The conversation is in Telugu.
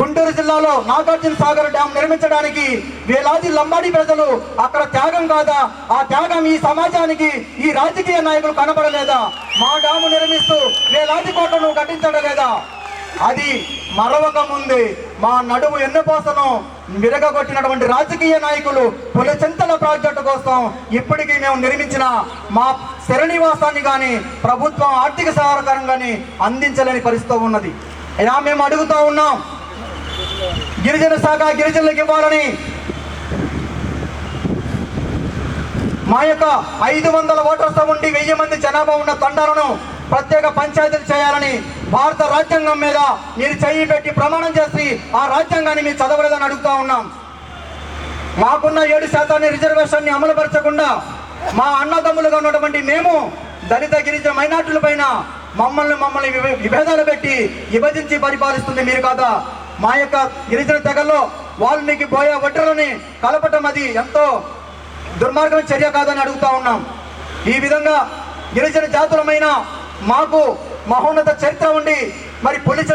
గుంటూరు జిల్లాలో నాగార్జున సాగర్ డ్యాం నిర్మించడానికి వేలాది లంబాడి ప్రజలు అక్కడ త్యాగం కాదా? ఆ త్యాగం ఈ సమాజానికి, ఈ రాజకీయ నాయకులు కనబడలేదా? మా డ్యాము నిర్మిస్తూ వేలాది కోట్లను కట్టించడం లేదా? అది మరవక ముందే మా నడుము ఎన్నపోసను విరగొట్టినటువంటి రాజకీయ నాయకులు పులిచింతల ప్రాజెక్టు కోసం ఇప్పటికీ మేము నిర్మించిన మా స్థిరనివాసాన్ని కానీ ప్రభుత్వం ఆర్థిక సహకారంగాని అందించలేని పరిస్థితి ఉన్నది. ఇలా మేము అడుగుతూ ఉన్నాం, గిరిజన శాఖ గిరిజనులకు ఇవ్వాలని, మా యొక్క 500 ఓటర్స్ ఉండి 1000 మంది జనాభా ఉన్న తండాలను ప్రత్యేక పంచాయతీలు చేయాలని భారత రాజ్యాంగం మీద మీరు చెయ్యి పెట్టి ప్రమాణం చేసి ఆ రాజ్యాంగాన్ని మీరు చదవలేదని అడుగుతా ఉన్నాం. మాకున్న 7% రిజర్వేషన్ని అమలుపరచకుండా మా అన్నదమ్ములుగా ఉన్నటువంటి మేము దళిత గిరిజన మైనార్టీల పైన మమ్మల్ని విభేదాలు పెట్టి విభజించి పరిపాలిస్తుంది మీరు కాదా? మా యొక్క గిరిజన తెగల్లో వాల్మీకి బోయ ఒడ్డలని కలపటం అది ఎంతో దుర్మార్గమైన చర్య కాదని అడుగుతా ఉన్నాం. ఈ విధంగా గిరిజన జాతులమైన మాకు మహోన్నత చరిత్ర ఉండి మరి